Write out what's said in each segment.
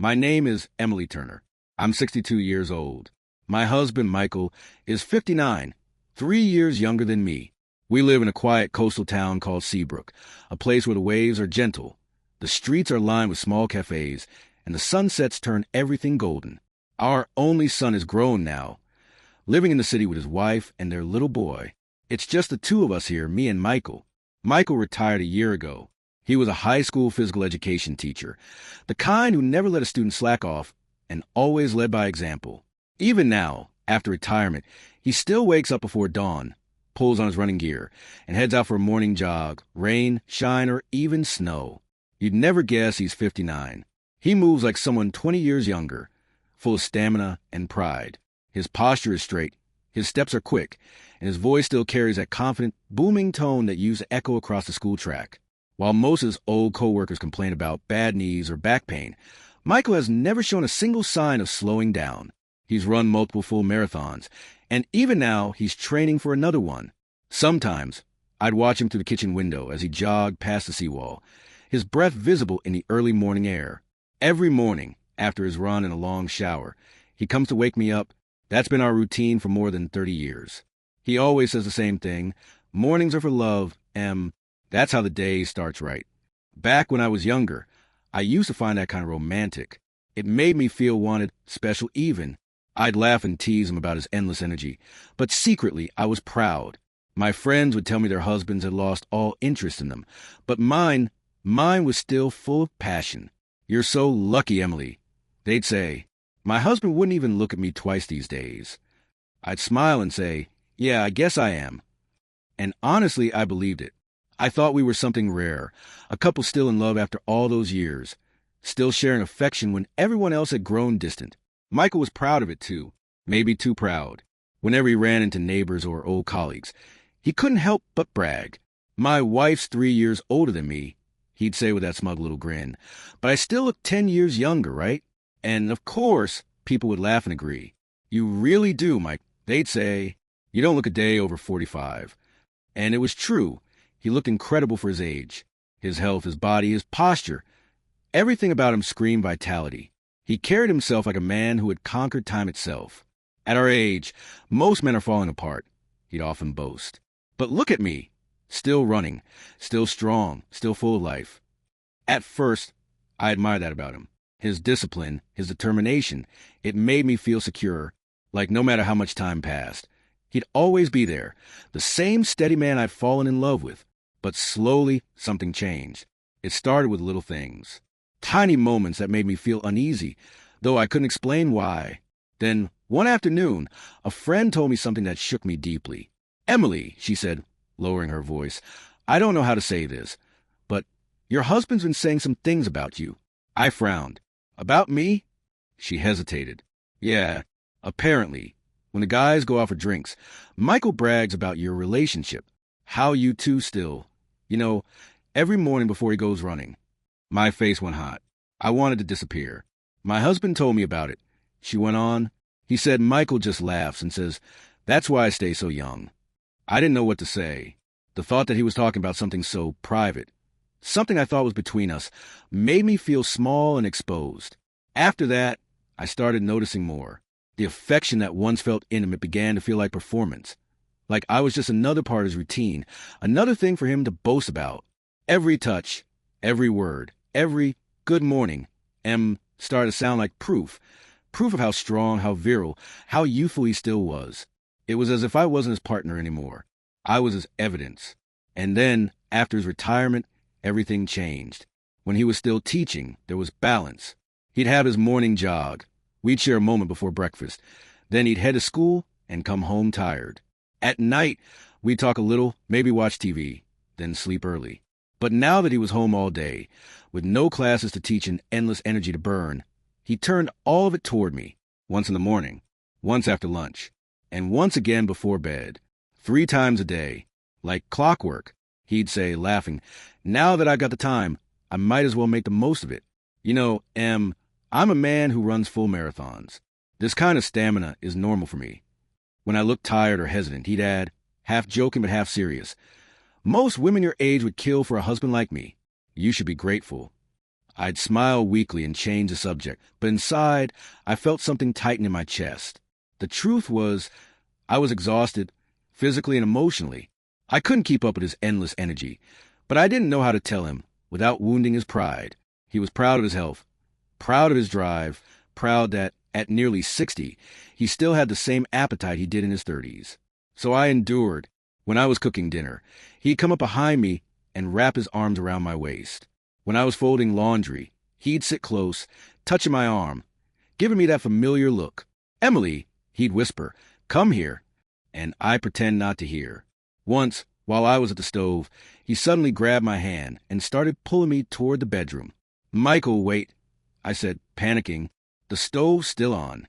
My name is Emily Turner. I'm 62 years old. My husband, Michael, is 59, 3 years younger than me. We live in a quiet coastal town called Seabrook, a place where the waves are gentle. The streets are lined with small cafes, and the sunsets turn everything golden. Our only son is grown now, living in the city with his wife and their little boy. It's just the two of us here, me and Michael. Michael retired a year ago. He was a high school physical education teacher, the kind who never let a student slack off and always led by example. Even now, after retirement, he still wakes up before dawn, pulls on his running gear, and heads out for a morning jog, rain, shine, or even snow. You'd never guess he's 59. He moves like someone 20 years younger, full of stamina and pride. His posture is straight, his steps are quick, and his voice still carries that confident, booming tone that used to echo across the school track. While most of his old co-workers complain about bad knees or back pain, Michael has never shown a single sign of slowing down. He's run multiple full marathons, and even now he's training for another one. Sometimes, I'd watch him through the kitchen window as he jogged past the seawall, his breath visible in the early morning air. Every morning, after his run and a long shower, he comes to wake me up. That's been our routine for more than 30 years. He always says the same thing: mornings are for love, That's how the day starts right. Back when I was younger, I used to find that kind of romantic. It made me feel wanted, special even. I'd laugh and tease him about his endless energy, but secretly I was proud. My friends would tell me their husbands had lost all interest in them, but mine was still full of passion. "You're so lucky, Emily," they'd say. My husband wouldn't even look at me twice these days. I'd smile and say, "Yeah, I guess I am." And honestly, I believed it. I thought we were something rare, a couple still in love after all those years, still sharing affection when everyone else had grown distant. Michael was proud of it too, maybe too proud. Whenever he ran into neighbors or old colleagues, he couldn't help but brag. "My wife's 3 years older than me," he'd say with that smug little grin, "but I still look 10 years younger, right?" And of course, people would laugh and agree. "You really do, Mike," they'd say. "You don't look a day over 45. And it was true. He looked incredible for his age. His health, his body, his posture. Everything about him screamed vitality. He carried himself like a man who had conquered time itself. "At our age, most men are falling apart," he'd often boast. "But look at me, still running, still strong, still full of life." At first, I admired that about him. His discipline, his determination, it made me feel secure, like no matter how much time passed, he'd always be there, the same steady man I'd fallen in love with. But slowly, something changed. It started with little things. Tiny moments that made me feel uneasy, though I couldn't explain why. Then, one afternoon, a friend told me something that shook me deeply. "Emily," she said, lowering her voice, "I don't know how to say this, but your husband's been saying some things about you." I frowned. "About me?" She hesitated. "Yeah, apparently. When the guys go out for drinks, Michael brags about your relationship, how you two still, every morning before he goes running." My face went hot. I wanted to disappear. "My husband told me about it," she went on. "He said Michael just laughs and says, 'That's why I stay so young.'" I didn't know what to say. The thought that he was talking about something so private, something I thought was between us, made me feel small and exposed. After that, I started noticing more. The affection that once felt intimate began to feel like performance. Like I was just another part of his routine, another thing for him to boast about. Every touch, every word, every "good morning" started to sound like proof of how strong, how virile, how youthful he still was. It was as if I wasn't his partner anymore. I was his evidence. And then, after his retirement, everything changed. When he was still teaching, there was balance. He'd have his morning jog. We'd share a moment before breakfast. Then he'd head to school and come home tired. At night, we'd talk a little, maybe watch TV, then sleep early. But now that he was home all day, with no classes to teach and endless energy to burn, he turned all of it toward me, once in the morning, once after lunch, and once again before bed, 3 times a day. Like clockwork, he'd say, laughing, "Now that I've got the time, I might as well make the most of it. I'm a man who runs full marathons. This kind of stamina is normal for me." When I looked tired or hesitant, he'd add, half joking but half serious, "Most women your age would kill for a husband like me. You should be grateful." I'd smile weakly and change the subject, but inside, I felt something tighten in my chest. The truth was, I was exhausted, physically and emotionally. I couldn't keep up with his endless energy, but I didn't know how to tell him without wounding his pride. He was proud of his health, proud of his drive, proud that, at nearly 60, he still had the same appetite he did in his 30s. So I endured. When I was cooking dinner, he'd come up behind me and wrap his arms around my waist. When I was folding laundry, he'd sit close, touching my arm, giving me that familiar look. "Emily," he'd whisper, "come here." And I pretend not to hear. Once, while I was at the stove, he suddenly grabbed my hand and started pulling me toward the bedroom. "Michael, wait," I said, panicking. "The stove's still on."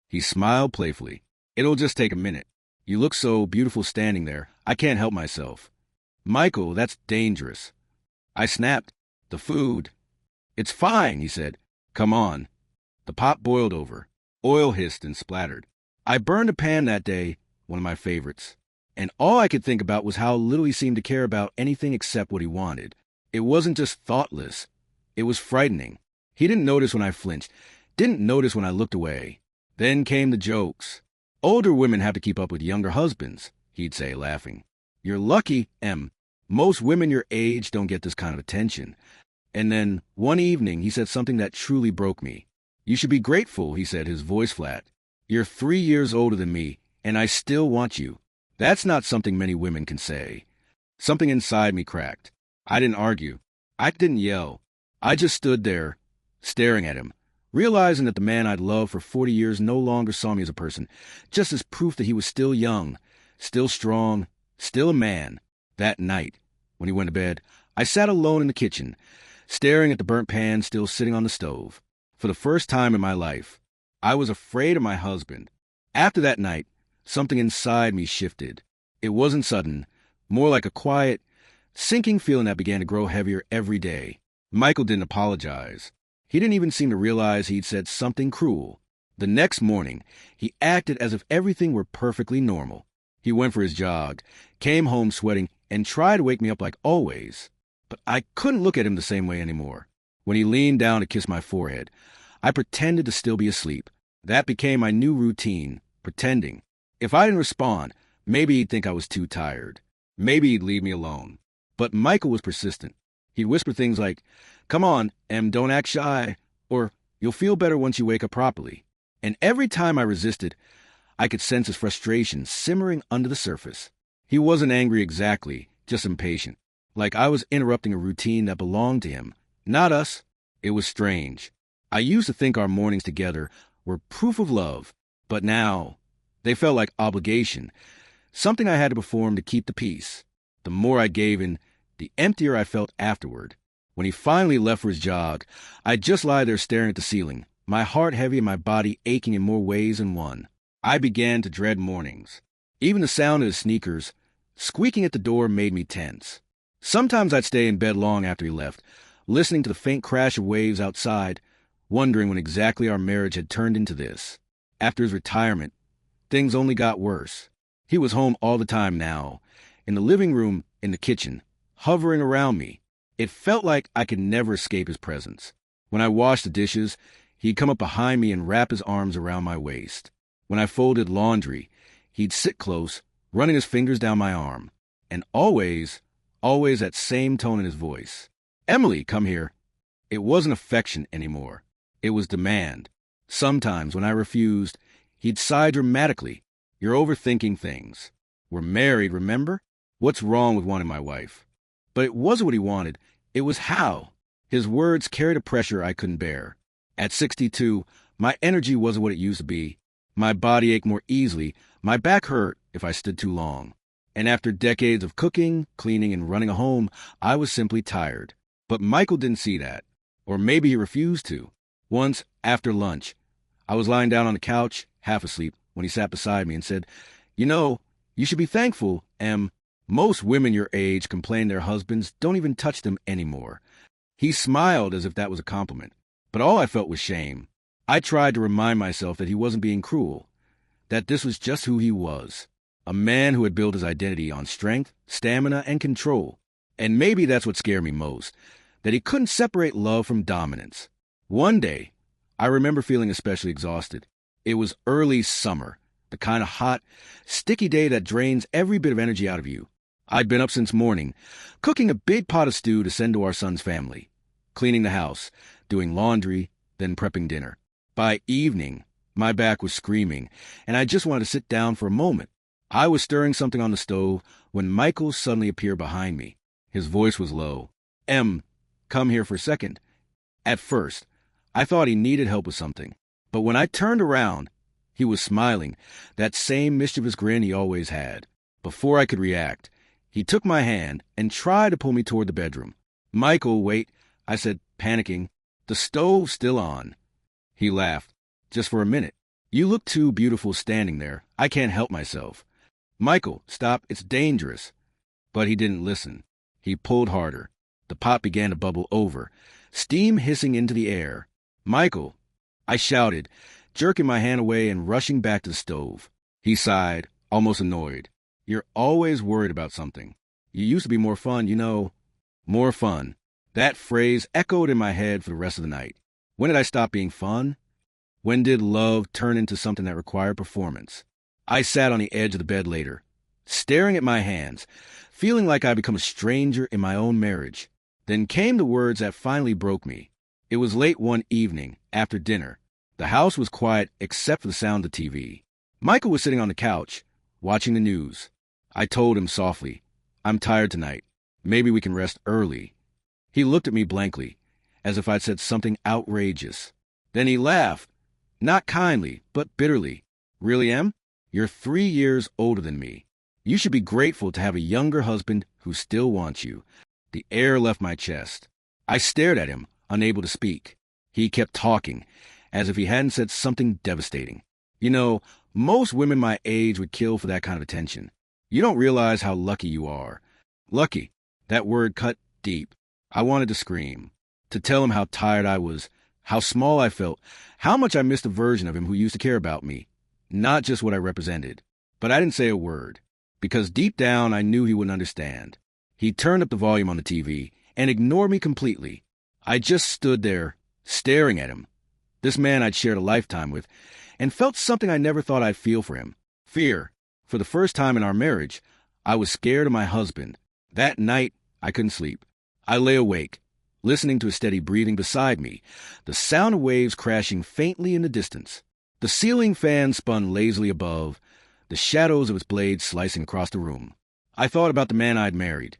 He smiled playfully. "It'll just take a minute. You look so beautiful standing there. I can't help myself." "Michael, that's dangerous." I snapped. "The food." "It's fine," he said. "Come on." The pot boiled over. Oil hissed and splattered. I burned a pan that day, one of my favorites. And all I could think about was how little he seemed to care about anything except what he wanted. It wasn't just thoughtless. It was frightening. He didn't notice when I flinched, didn't notice when I looked away. Then came the jokes. "Older women have to keep up with younger husbands," he'd say, laughing. "You're lucky, Em. Most women your age don't get this kind of attention." And then, one evening, he said something that truly broke me. "You should be grateful," he said, his voice flat. "You're 3 years older than me, and I still want you." That's not something many women can say. Something inside me cracked. I didn't argue. I didn't yell. I just stood there, staring at him, realizing that the man I'd loved for 40 years no longer saw me as a person, just as proof that he was still young, still strong, still a man. That night, when he went to bed, I sat alone in the kitchen, staring at the burnt pan still sitting on the stove. For the first time in my life, I was afraid of my husband. After that night, something inside me shifted. It wasn't sudden, more like a quiet, sinking feeling that began to grow heavier every day. Michael didn't apologize. He didn't even seem to realize he'd said something cruel. The next morning, he acted as if everything were perfectly normal. He went for his jog, came home sweating, and tried to wake me up like always. But I couldn't look at him the same way anymore. When he leaned down to kiss my forehead, I pretended to still be asleep. That became my new routine, pretending. If I didn't respond, maybe he'd think I was too tired. Maybe he'd leave me alone. But Michael was persistent. He'd whisper things like, "Come on, Em, don't act shy," or "You'll feel better once you wake up properly." And every time I resisted, I could sense his frustration simmering under the surface. He wasn't angry exactly, just impatient, like I was interrupting a routine that belonged to him, not us. It was strange. I used to think our mornings together were proof of love, but now they felt like obligation, something I had to perform to keep the peace. The more I gave in, the emptier I felt afterward. When he finally left for his jog, I'd just lie there staring at the ceiling, my heart heavy and my body aching in more ways than one. I began to dread mornings. Even the sound of his sneakers squeaking at the door made me tense. Sometimes I'd stay in bed long after he left, listening to the faint crash of waves outside, wondering when exactly our marriage had turned into this. After his retirement, things only got worse. He was home all the time now, in the living room, in the kitchen, hovering around me. It felt like I could never escape his presence. When I washed the dishes, he'd come up behind me and wrap his arms around my waist. When I folded laundry, he'd sit close, running his fingers down my arm. And always that same tone in his voice. "Emily, come here." It wasn't affection anymore. It was demand. Sometimes, when I refused, he'd sigh dramatically. "You're overthinking things. We're married, remember? What's wrong with wanting my wife?" But it wasn't what he wanted. It was how. His words carried a pressure I couldn't bear. At 62, my energy wasn't what it used to be. My body ached more easily. My back hurt if I stood too long. And after decades of cooking, cleaning, and running a home, I was simply tired. But Michael didn't see that. Or maybe he refused to. Once, after lunch, I was lying down on the couch, half asleep, when he sat beside me and said, "You know, you should be thankful, Em. Most women your age complain their husbands don't even touch them anymore." He smiled as if that was a compliment. But all I felt was shame. I tried to remind myself that he wasn't being cruel, that this was just who he was. A man who had built his identity on strength, stamina, and control. And maybe that's what scared me most. that he couldn't separate love from dominance. One day, I remember feeling especially exhausted. It was early summer, the kind of hot, sticky day that drains every bit of energy out of you. I'd been up since morning, cooking a big pot of stew to send to our son's family, cleaning the house, doing laundry, then prepping dinner. By evening, my back was screaming, and I just wanted to sit down for a moment. I was stirring something on the stove when Michael suddenly appeared behind me. His voice was low. Come here for a second. At first, I thought he needed help with something, but when I turned around, he was smiling, that same mischievous grin he always had. Before I could react, he took my hand and tried to pull me toward the bedroom. "Michael, wait," I said, panicking. "The stove's still on." He laughed. "Just for a minute. You look too beautiful standing there. I can't help myself." "Michael, stop. It's dangerous." But he didn't listen. He pulled harder. The pot began to bubble over, steam hissing into the air. "Michael," I shouted, jerking my hand away and rushing back to the stove. He sighed, almost annoyed. "You're always worried about something. You used to be more fun, you know." More fun. That phrase echoed in my head for the rest of the night. When did I stop being fun? When did love turn into something that required performance? I sat on the edge of the bed later, staring at my hands, feeling like I'd become a stranger in my own marriage. Then came the words that finally broke me. It was late one evening, after dinner. The house was quiet except for the sound of the TV. Michael was sitting on the couch, watching the news. I told him softly, "I'm tired tonight. Maybe we can rest early." He looked at me blankly, as if I'd said something outrageous. Then he laughed, not kindly, but bitterly. "Really, Em? You're 3 years older than me. You should be grateful to have a younger husband who still wants you." The air left my chest. I stared at him, unable to speak. He kept talking, as if he hadn't said something devastating. "You know, most women my age would kill for that kind of attention. You don't realize how lucky you are." Lucky. That word cut deep. I wanted to scream, to tell him how tired I was, how small I felt, how much I missed a version of him who used to care about me, not just what I represented. But I didn't say a word, because deep down I knew he wouldn't understand. He turned up the volume on the TV and ignored me completely. I just stood there, staring at him. This man I'd shared a lifetime with, and felt something I never thought I'd feel for him. Fear. For the first time in our marriage, I was scared of my husband. That night, I couldn't sleep. I lay awake, listening to his steady breathing beside me, the sound of waves crashing faintly in the distance. The ceiling fan spun lazily above, the shadows of its blades slicing across the room. I thought about the man I'd married,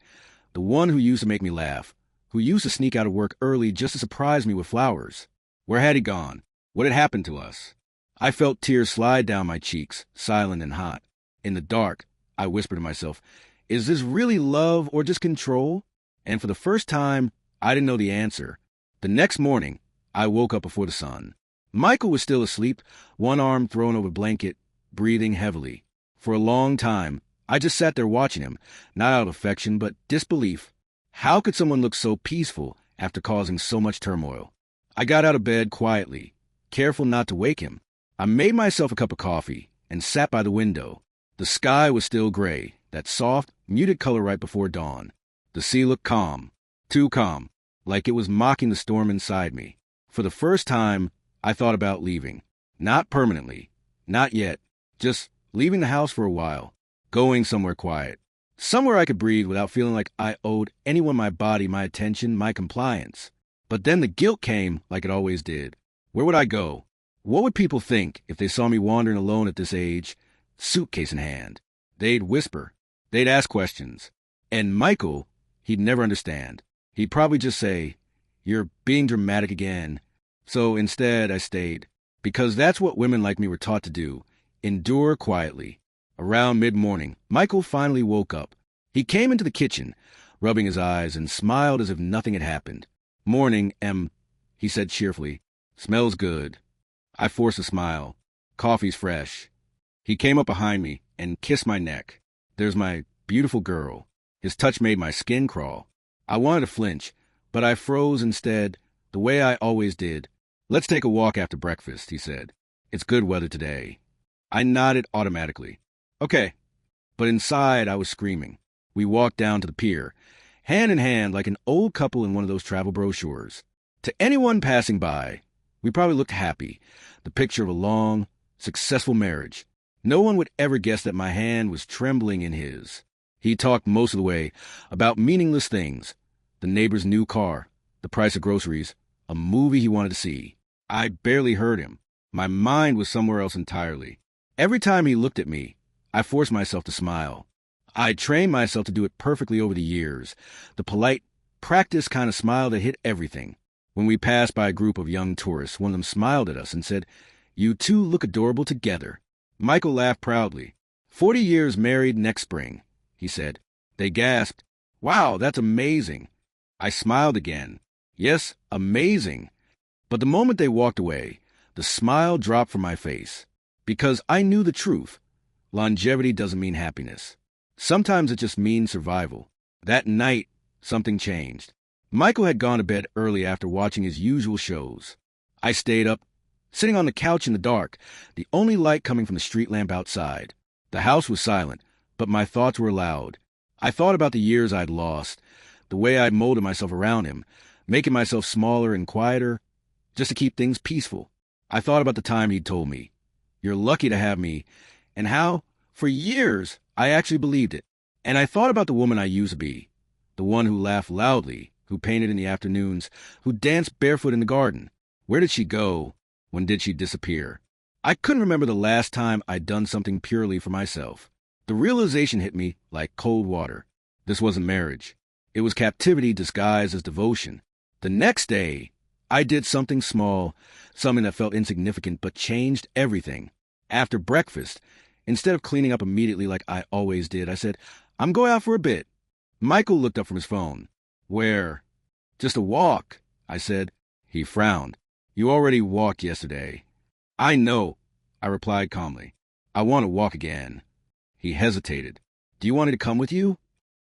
the one who used to make me laugh, who used to sneak out of work early just to surprise me with flowers. Where had he gone? What had happened to us? I felt tears slide down my cheeks, silent and hot. In the dark, I whispered to myself, "Is this really love or just control?" And for the first time, I didn't know the answer. The next morning, I woke up before the sun. Michael was still asleep, one arm thrown over a blanket, breathing heavily. For a long time, I just sat there watching him, not out of affection, but disbelief. How could someone look so peaceful after causing so much turmoil? I got out of bed quietly, careful not to wake him. I made myself a cup of coffee and sat by the window. The sky was still gray, that soft, muted color right before dawn. The sea looked calm, too calm, like it was mocking the storm inside me. For the first time, I thought about leaving. Not permanently, not yet, just leaving the house for a while, going somewhere quiet, somewhere I could breathe without feeling like I owed anyone my body, my attention, my compliance. But then the guilt came like it always did. Where would I go? What would people think if they saw me wandering alone at this age, suitcase in hand? They'd whisper. They'd ask questions. And Michael, he'd never understand. He'd probably just say, "You're being dramatic again." So instead, I stayed. Because that's what women like me were taught to do. Endure quietly. Around mid-morning, Michael finally woke up. He came into the kitchen, rubbing his eyes, and smiled as if nothing had happened. "Morning, Em," he said cheerfully. "Smells good." I forced a smile. "Coffee's fresh." He came up behind me and kissed my neck. "There's my beautiful girl." His touch made my skin crawl. I wanted to flinch, but I froze instead, the way I always did. "Let's take a walk after breakfast," he said. "It's good weather today." I nodded automatically. "Okay." But inside, I was screaming. We walked down to the pier, hand in hand like an old couple in one of those travel brochures. To anyone passing by, we probably looked happy, the picture of a long, successful marriage. No one would ever guess that my hand was trembling in his. He talked most of the way about meaningless things, the neighbor's new car, the price of groceries, a movie he wanted to see. I barely heard him. My mind was somewhere else entirely. Every time he looked at me, I forced myself to smile. I trained myself to do it perfectly over the years, the polite, practiced kind of smile that hit everything. When we passed by a group of young tourists, one of them smiled at us and said, "You two look adorable together." Michael laughed proudly. 40 years married next spring, he said. They gasped, "Wow, that's amazing." I smiled again. Yes, amazing. But the moment they walked away, the smile dropped from my face. Because I knew the truth. Longevity doesn't mean happiness. Sometimes it just means survival. That night, something changed. Michael had gone to bed early after watching his usual shows. I stayed up, sitting on the couch in the dark, the only light coming from the street lamp outside. The house was silent, but my thoughts were loud. I thought about the years I'd lost, the way I'd molded myself around him, making myself smaller and quieter, just to keep things peaceful. I thought about the time he'd told me, "You're lucky to have me," and how, for years, I actually believed it. And I thought about the woman I used to be, the one who laughed loudly, who painted in the afternoons, who danced barefoot in the garden. Where did she go? When did she disappear? I couldn't remember the last time I'd done something purely for myself. The realization hit me like cold water. This wasn't marriage. It was captivity disguised as devotion. The next day, I did something small, something that felt insignificant but changed everything. After breakfast, instead of cleaning up immediately like I always did, I said, "I'm going out for a bit." Michael looked up from his phone. "Where?" "Just a walk," I said. He frowned. "You already walked yesterday." "I know," I replied calmly. "I want to walk again." He hesitated. "Do you want me to come with you?"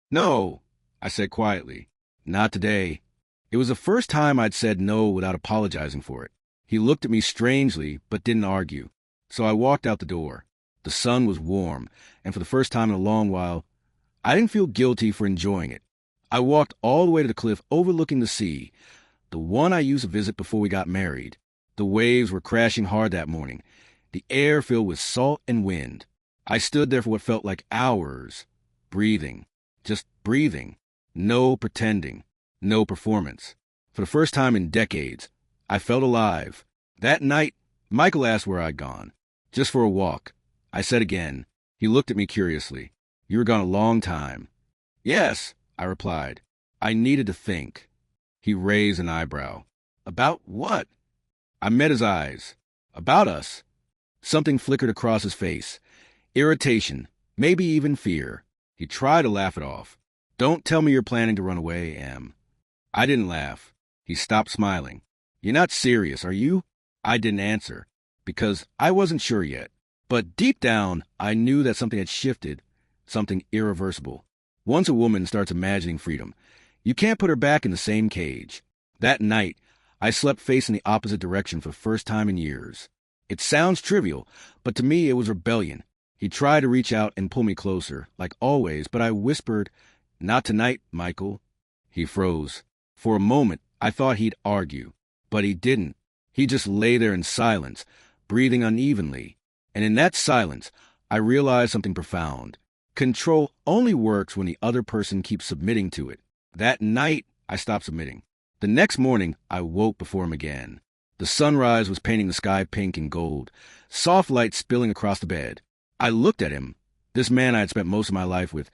"No," I said quietly. "Not today." It was the first time I'd said no without apologizing for it. He looked at me strangely, but didn't argue. So I walked out the door. The sun was warm, and for the first time in a long while, I didn't feel guilty for enjoying it. I walked all the way to the cliff overlooking the sea, the one I used to visit before we got married. The waves were crashing hard that morning, the air filled with salt and wind. I stood there for what felt like hours, breathing, just breathing, no pretending, no performance. For the first time in decades, I felt alive. That night, Michael asked where I'd gone. "Just for a walk." I said again. He looked at me curiously. "You were gone a long time." "Yes," I replied. I needed to think. He raised an eyebrow. "About what?" I met his eyes. "About us." Something flickered across his face. Irritation, maybe even fear. He tried to laugh it off. "Don't tell me you're planning to run away, Em." I didn't laugh. He stopped smiling. "You're not serious, are you?" I didn't answer, because I wasn't sure yet. But deep down, I knew that something had shifted, something irreversible. Once a woman starts imagining freedom, you can't put her back in the same cage. That night, I slept facing the opposite direction for the first time in years. It sounds trivial, but to me it was rebellion. He tried to reach out and pull me closer, like always, but I whispered, "Not tonight, Michael." He froze. For a moment, I thought he'd argue, but he didn't. He just lay there in silence, breathing unevenly. And in that silence, I realized something profound. Control only works when the other person keeps submitting to it. That night, I stopped submitting. The next morning, I woke before him again. The sunrise was painting the sky pink and gold, soft light spilling across the bed. I looked at him, this man I had spent most of my life with,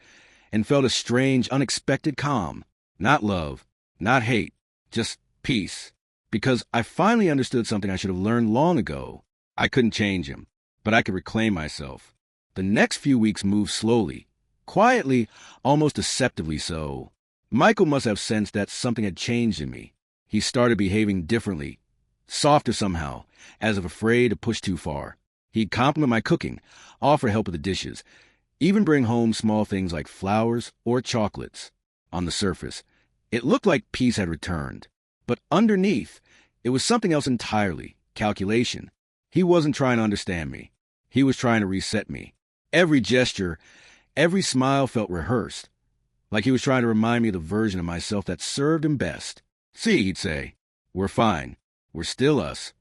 and felt a strange, unexpected calm. Not love, not hate, just peace. Because I finally understood something I should have learned long ago. I couldn't change him, but I could reclaim myself. The next few weeks moved slowly, quietly, almost deceptively so. Michael must have sensed that something had changed in me. He started behaving differently, softer somehow, as if afraid to push too far. He'd compliment my cooking, offer help with the dishes, even bring home small things like flowers or chocolates. On the surface, it looked like peace had returned. But underneath, it was something else entirely, calculation. He wasn't trying to understand me. He was trying to reset me. Every gesture, every smile felt rehearsed, like he was trying to remind me of the version of myself that served him best. See, he'd say, we're fine. We're still us.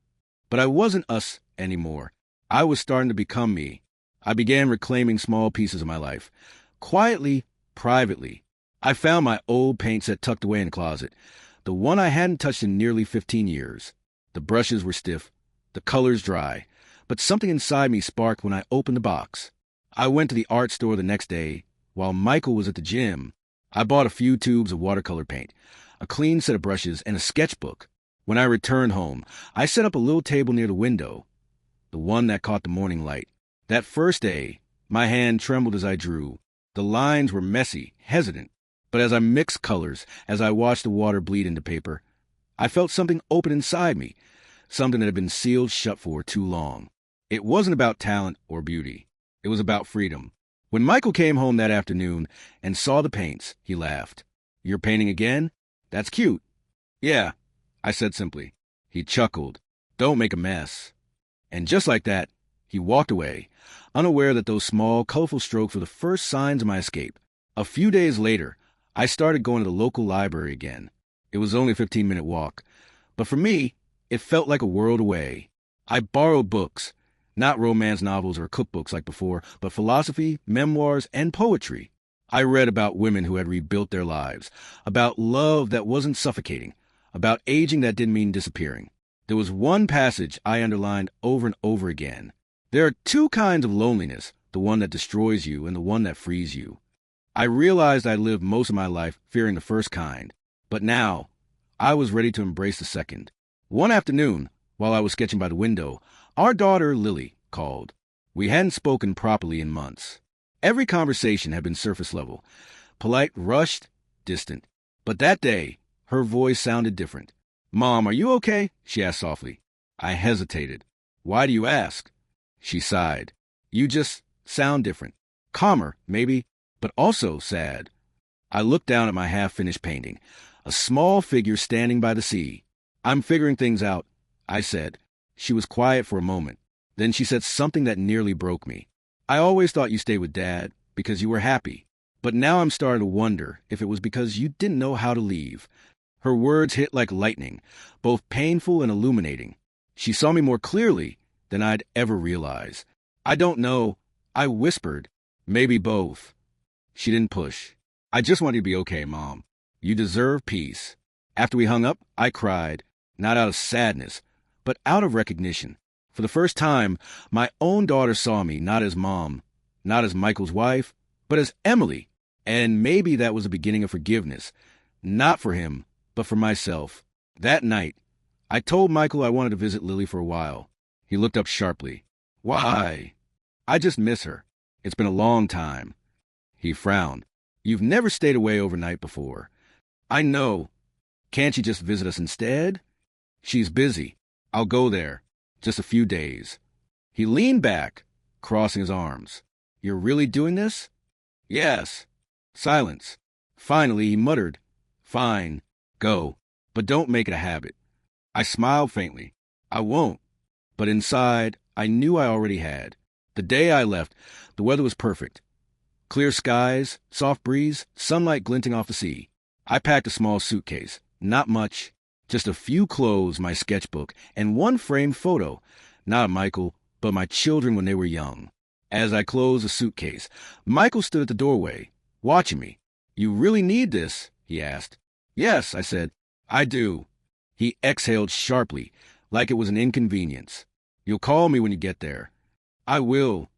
But I wasn't us anymore. I was starting to become me. I began reclaiming small pieces of my life. Quietly, privately. I found my old paint set tucked away in the closet, the one I hadn't touched in nearly 15 years. The brushes were stiff, the colors dry, but something inside me sparked when I opened the box. I went to the art store the next day. While Michael was at the gym, I bought a few tubes of watercolor paint, a clean set of brushes, and a sketchbook. When I returned home, I set up a little table near the window, the one that caught the morning light. That first day, my hand trembled as I drew. The lines were messy, hesitant, but as I mixed colors, as I watched the water bleed into paper, I felt something open inside me, something that had been sealed shut for too long. It wasn't about talent or beauty. It was about freedom. When Michael came home that afternoon and saw the paints, he laughed. You're painting again? That's cute. Yeah, I said simply. He chuckled. Don't make a mess. And just like that, he walked away, unaware that those small, colorful strokes were the first signs of my escape. A few days later, I started going to the local library again. It was only a 15-minute walk, but for me, it felt like a world away. I borrowed books, not romance novels or cookbooks like before, but philosophy, memoirs, and poetry. I read about women who had rebuilt their lives, about love that wasn't suffocating, about aging that didn't mean disappearing. There was one passage I underlined over and over again. There are two kinds of loneliness, the one that destroys you and the one that frees you. I realized I lived most of my life fearing the first kind, but now I was ready to embrace the second. One afternoon, while I was sketching by the window, our daughter, Lily, called. We hadn't spoken properly in months. Every conversation had been surface level, polite, rushed, distant. But that day, her voice sounded different. Mom, are you okay? She asked softly. I hesitated. Why do you ask? She sighed. You just sound different. Calmer, maybe, but also sad. I looked down at my half-finished painting, a small figure standing by the sea. I'm figuring things out, I said. She was quiet for a moment. Then she said something that nearly broke me. I always thought you stayed with Dad because you were happy. But now I'm starting to wonder if it was because you didn't know how to leave. Her words hit like lightning, both painful and illuminating. She saw me more clearly than I'd ever realized. I don't know. I whispered. Maybe both. She didn't push. I just want you to be okay, Mom. You deserve peace. After we hung up, I cried, not out of sadness, but out of recognition. For the first time, my own daughter saw me not as Mom, not as Michael's wife, but as Emily. And maybe that was the beginning of forgiveness, not for him, but for myself. That night, I told Michael I wanted to visit Lily for a while. He looked up sharply. Why? I just miss her. It's been a long time. He frowned. You've never stayed away overnight before. I know. Can't you just visit us instead? She's busy. I'll go there. Just a few days. He leaned back, crossing his arms. You're really doing this? Yes. Silence. Finally, he muttered, Fine, go, but don't make it a habit. I smiled faintly. I won't. But inside, I knew I already had. The day I left, the weather was perfect. Clear skies, soft breeze, sunlight glinting off the sea. I packed a small suitcase. Not much. Just a few clothes, my sketchbook, and one framed photo. Not of Michael, but my children when they were young. As I closed the suitcase, Michael stood at the doorway, watching me. You really need this? He asked. Yes, I said. I do. He exhaled sharply, like it was an inconvenience. You'll call me when you get there. I will.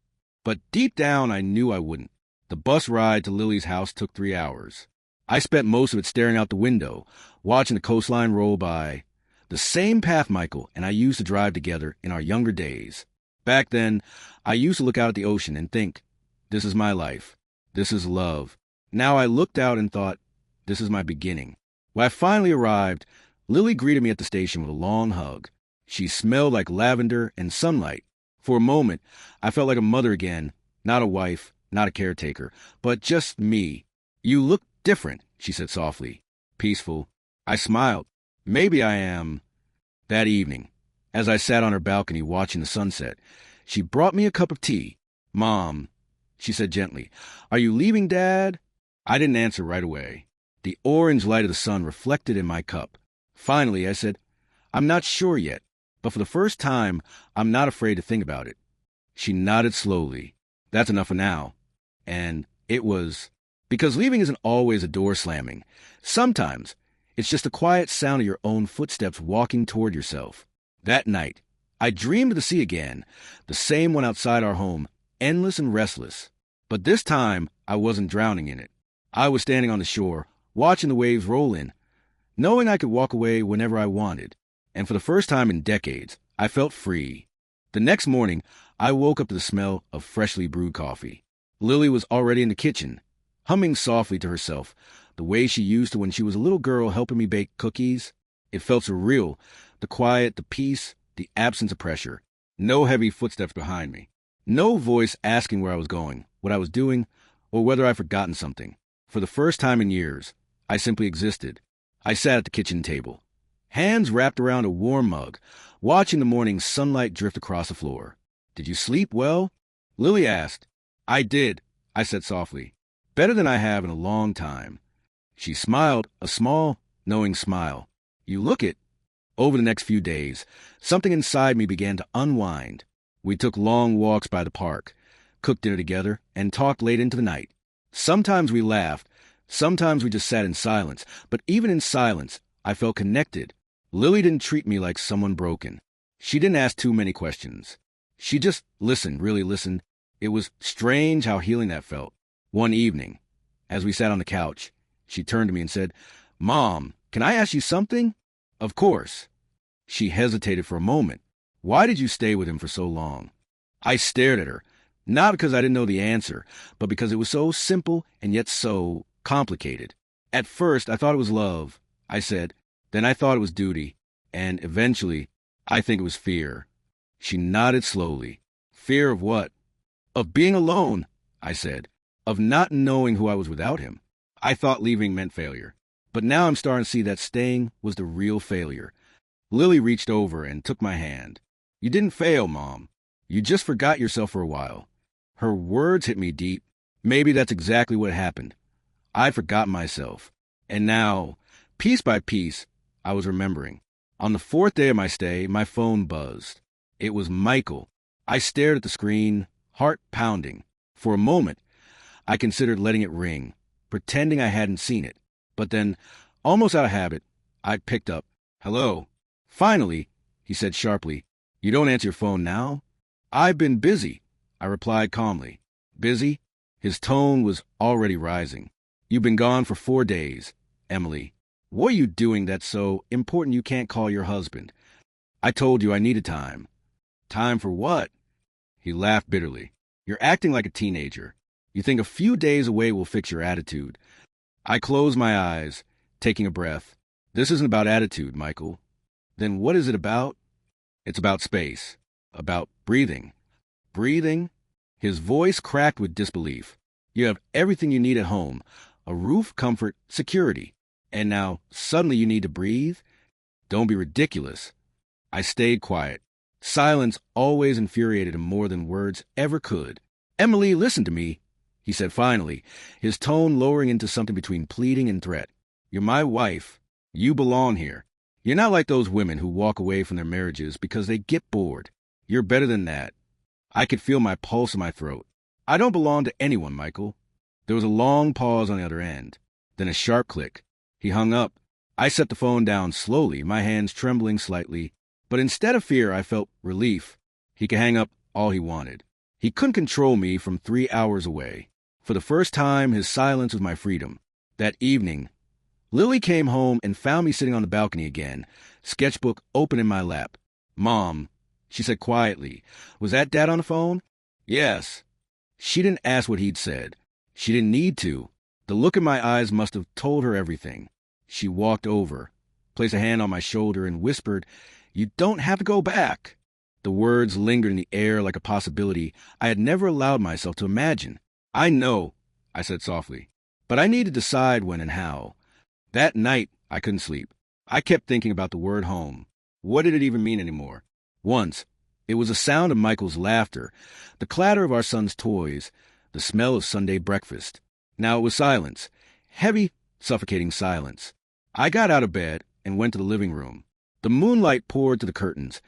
But deep down, I knew I wouldn't. The bus ride to Lily's house took 3 hours. I spent most of it staring out the window, watching the coastline roll by. The same path Michael and I used to drive together in our younger days. Back then, I used to look out at the ocean and think, this is my life. This is love. Now I looked out and thought, this is my beginning. When I finally arrived, Lily greeted me at the station with a long hug. She smelled like lavender and sunlight. For a moment, I felt like a mother again, not a wife, not a caretaker, but just me. You look different, she said softly. Peaceful. I smiled. Maybe I am. That evening, as I sat on her balcony watching the sunset, she brought me a cup of tea. Mom, she said gently, are you leaving Dad? I didn't answer right away. The orange light of the sun reflected in my cup. Finally, I said, I'm not sure yet, but for the first time, I'm not afraid to think about it. She nodded slowly. That's enough for now. And it was because leaving isn't always a door slamming. Sometimes it's just the quiet sound of your own footsteps walking toward yourself. That night, I dreamed of the sea again, the same one outside our home, endless and restless. But this time, I wasn't drowning in it. I was standing on the shore, watching the waves roll in, knowing I could walk away whenever I wanted. And for the first time in decades, I felt free. The next morning, I woke up to the smell of freshly brewed coffee. Lily was already in the kitchen, humming softly to herself, the way she used to when she was a little girl helping me bake cookies. It felt surreal, the quiet, the peace, the absence of pressure. No heavy footsteps behind me. No voice asking where I was going, what I was doing, or whether I'd forgotten something. For the first time in years, I simply existed. I sat at the kitchen table, hands wrapped around a warm mug, watching the morning sunlight drift across the floor. Did you sleep well? Lily asked. I did, I said softly. Better than I have in a long time. She smiled, a small, knowing smile. You look it. Over the next few days, something inside me began to unwind. We took long walks by the park, cooked dinner together, and talked late into the night. Sometimes we laughed, sometimes we just sat in silence, but even in silence, I felt connected. Lily didn't treat me like someone broken. She didn't ask too many questions. She just listened, really listened. It was strange how healing that felt. One evening, as we sat on the couch, she turned to me and said, Mom, can I ask you something? Of course. She hesitated for a moment. Why did you stay with him for so long? I stared at her, not because I didn't know the answer, but because it was so simple and yet so complicated. At first, I thought it was love, I said. Then I thought it was duty. And eventually, I think it was fear. She nodded slowly. Fear of what? Of being alone, I said. Of not knowing who I was without him. I thought leaving meant failure. But now I'm starting to see that staying was the real failure. Lily reached over and took my hand. You didn't fail, Mom. You just forgot yourself for a while. Her words hit me deep. Maybe that's exactly what happened. I'd forgotten myself. And now, piece by piece, I was remembering. On the fourth day of my stay, my phone buzzed. It was Michael. I stared at the screen, heart pounding. For a moment, I considered letting it ring, pretending I hadn't seen it. But then, almost out of habit, I picked up. Hello. Finally, he said sharply, You don't answer your phone now? I've been busy, I replied calmly. Busy? His tone was already rising. You've been gone for 4 days, Emily. What are you doing that's so important you can't call your husband? I told you I needed time. Time for what? He laughed bitterly. You're acting like a teenager. You think a few days away will fix your attitude. I closed my eyes, taking a breath. This isn't about attitude, Michael. Then what is it about? It's about space. About breathing. Breathing? His voice cracked with disbelief. You have everything you need at home. A roof, comfort, security. And now, suddenly you need to breathe? Don't be ridiculous. I stayed quiet. Silence always infuriated him more than words ever could. Emily, listen to me, he said finally, his tone lowering into something between pleading and threat. You're my wife. You belong here. You're not like those women who walk away from their marriages because they get bored. You're better than that. I could feel my pulse in my throat. I don't belong to anyone, Michael. There was a long pause on the other end, then a sharp click. He hung up. I set the phone down slowly, my hands trembling slightly. But instead of fear, I felt relief. He could hang up all he wanted. He couldn't control me from 3 hours away. For the first time, his silence was my freedom. That evening, Lily came home and found me sitting on the balcony again, sketchbook open in my lap. Mom, she said quietly, was that Dad on the phone? Yes. She didn't ask what he'd said. She didn't need to. The look in my eyes must have told her everything. She walked over, placed a hand on my shoulder, and whispered, You don't have to go back. The words lingered in the air like a possibility I had never allowed myself to imagine. I know, I said softly, but I need to decide when and how. That night, I couldn't sleep. I kept thinking about the word home. What did it even mean anymore? Once, it was the sound of Michael's laughter, the clatter of our son's toys, the smell of Sunday breakfast. Now it was silence, heavy, suffocating silence. I got out of bed and went to the living room. The moonlight poured through the curtains,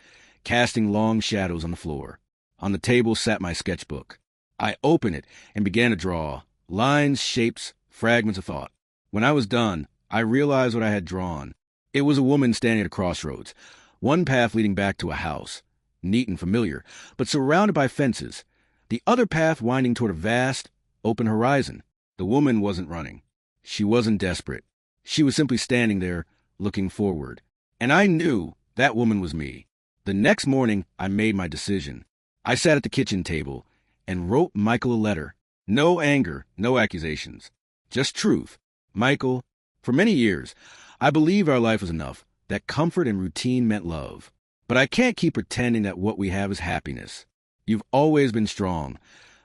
casting long shadows on the floor. On the table sat my sketchbook. I opened it and began to draw lines, shapes, fragments of thought. When I was done, I realized what I had drawn. It was a woman standing at a crossroads, one path leading back to a house, neat and familiar, but surrounded by fences. The other path winding toward a vast, open horizon. The woman wasn't running. She wasn't desperate. She was simply standing there, looking forward. And I knew that woman was me. The next morning, I made my decision. I sat at the kitchen table and wrote Michael a letter. No anger, no accusations. Just truth. Michael, for many years, I believed our life was enough, that comfort and routine meant love. But I can't keep pretending that what we have is happiness. You've always been strong,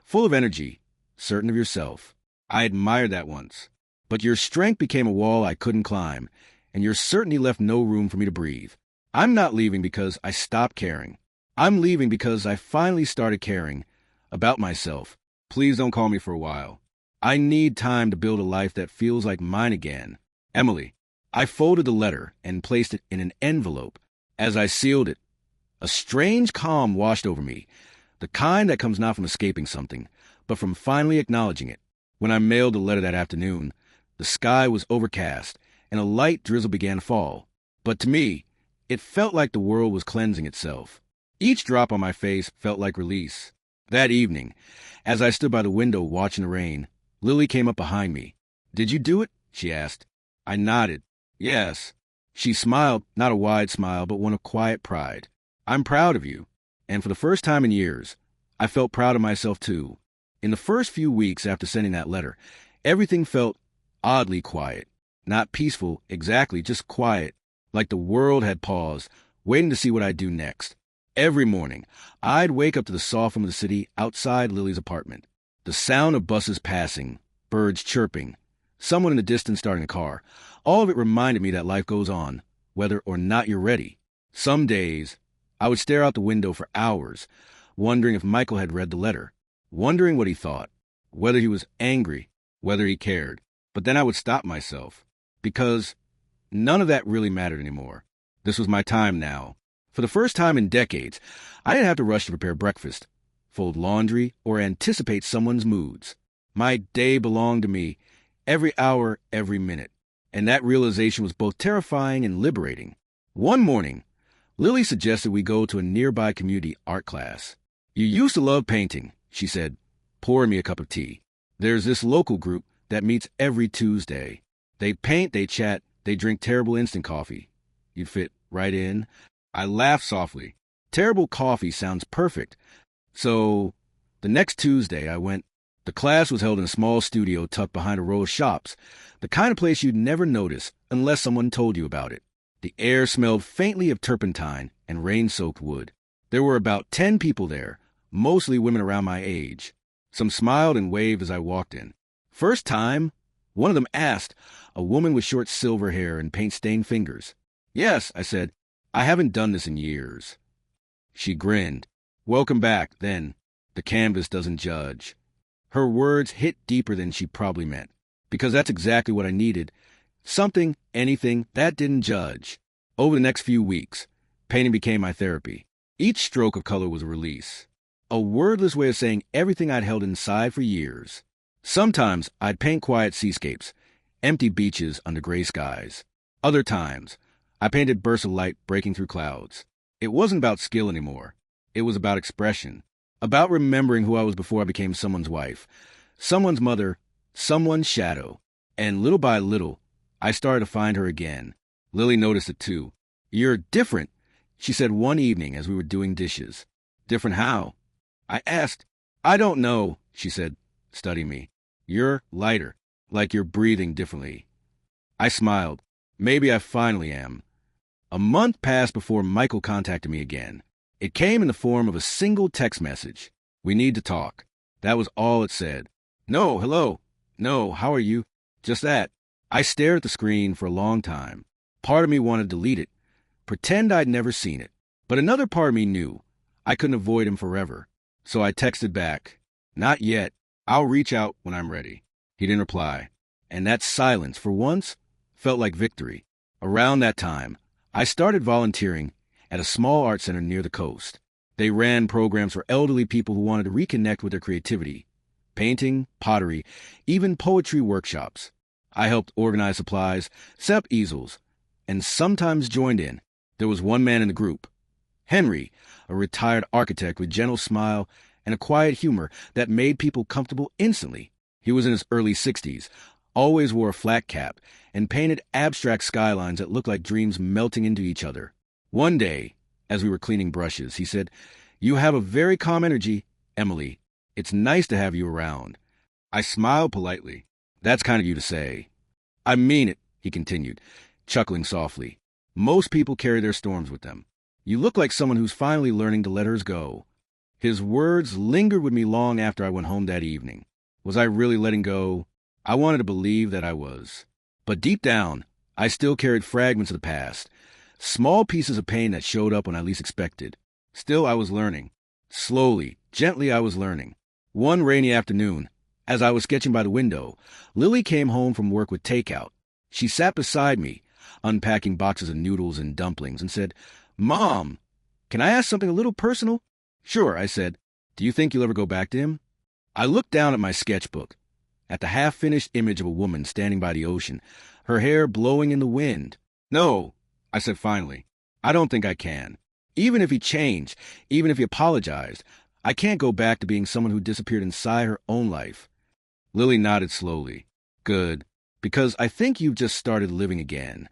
full of energy, certain of yourself. I admired that once. But your strength became a wall I couldn't climb, and your certainty left no room for me to breathe. I'm not leaving because I stopped caring. I'm leaving because I finally started caring about myself. Please don't call me for a while. I need time to build a life that feels like mine again. Emily. I folded the letter and placed it in an envelope. As I sealed it, a strange calm washed over me, the kind that comes not from escaping something, but from finally acknowledging it. When I mailed the letter that afternoon, the sky was overcast, and a light drizzle began to fall. But to me, it felt like the world was cleansing itself. Each drop on my face felt like release. That evening, as I stood by the window watching the rain, Lily came up behind me. "Did you do it?" she asked. I nodded. "Yes." She smiled, not a wide smile, but one of quiet pride. "I'm proud of you." And for the first time in years, I felt proud of myself too. In the first few weeks after sending that letter, everything felt oddly quiet. Not peaceful, exactly, just quiet, like the world had paused, waiting to see what I'd do next. Every morning, I'd wake up to the soft hum of the city outside Lily's apartment. The sound of buses passing, birds chirping, someone in the distance starting a car. All of it reminded me that life goes on, whether or not you're ready. Some days, I would stare out the window for hours, wondering if Michael had read the letter, wondering what he thought, whether he was angry, whether he cared. But then I would stop myself, because none of that really mattered anymore. This was my time now. For the first time in decades, I didn't have to rush to prepare breakfast, fold laundry, or anticipate someone's moods. My day belonged to me, every hour, every minute. And that realization was both terrifying and liberating. One morning, Lily suggested we go to a nearby community art class. "You used to love painting," she said, pouring me a cup of tea. "There's this local group that meets every Tuesday. They paint, they chat, they drink terrible instant coffee. You'd fit right in." I laughed softly. Terrible coffee sounds perfect. So, the next Tuesday I went. The class was held in a small studio tucked behind a row of shops, the kind of place you'd never notice unless someone told you about it. The air smelled faintly of turpentine and rain-soaked wood. There were about 10 people there, mostly women around my age. Some smiled and waved as I walked in. "First time?" one of them asked, a woman with short silver hair and paint-stained fingers. "Yes," I said. "I haven't done this in years." She grinned. "Welcome back, then. The canvas doesn't judge." Her words hit deeper than she probably meant, because that's exactly what I needed. Something, anything, that didn't judge. Over the next few weeks, painting became my therapy. Each stroke of color was a release. A wordless way of saying everything I'd held inside for years. Sometimes I'd paint quiet seascapes, empty beaches under gray skies. Other times, I painted bursts of light breaking through clouds. It wasn't about skill anymore. It was about expression. About remembering who I was before I became someone's wife, someone's mother, someone's shadow. And little by little, I started to find her again. Lily noticed it too. "You're different," she said one evening as we were doing dishes. "Different how?" I asked. "I don't know," she said, studying me. "You're lighter, like you're breathing differently." I smiled. Maybe I finally am. A month passed before Michael contacted me again. It came in the form of a single text message. "We need to talk." That was all it said. "No, hello. No, how are you?" Just that. I stared at the screen for a long time. Part of me wanted to delete it, pretend I'd never seen it. But another part of me knew I couldn't avoid him forever. So I texted back, "Not yet. I'll reach out when I'm ready." He didn't reply. and that silence, for once, felt like victory. Around that time, I started volunteering at a small art center near the coast. They ran programs for elderly people who wanted to reconnect with their creativity. Painting, pottery, even poetry workshops. I helped organize supplies, set up easels, and sometimes joined in. There was one man in the group, Henry, a retired architect with gentle smile and a quiet humor that made people comfortable instantly. He was in his early 60s, always wore a flat cap, and painted abstract skylines that looked like dreams melting into each other. One day, as we were cleaning brushes, he said, "You have a very calm energy, Emily. It's nice to have you around." I smiled politely. "That's kind of you to say." "I mean it," he continued, chuckling softly. "Most people carry their storms with them. You look like someone who's finally learning to let hers go." His words lingered with me long after I went home that evening. Was I really letting go? I wanted to believe that I was. But deep down, I still carried fragments of the past, small pieces of pain that showed up when I least expected. Still, I was learning. Slowly, gently, I was learning. One rainy afternoon, as I was sketching by the window, Lily came home from work with takeout. She sat beside me, unpacking boxes of noodles and dumplings, and said, "Mom, can I ask something a little personal?" "Sure," I said. "Do you think you'll ever go back to him?" I looked down at my sketchbook, at the half-finished image of a woman standing by the ocean, her hair blowing in the wind. "No," I said finally. "I don't think I can. Even if he changed, even if he apologized, I can't go back to being someone who disappeared inside her own life." Lily nodded slowly. "Good, because I think you've just started living again."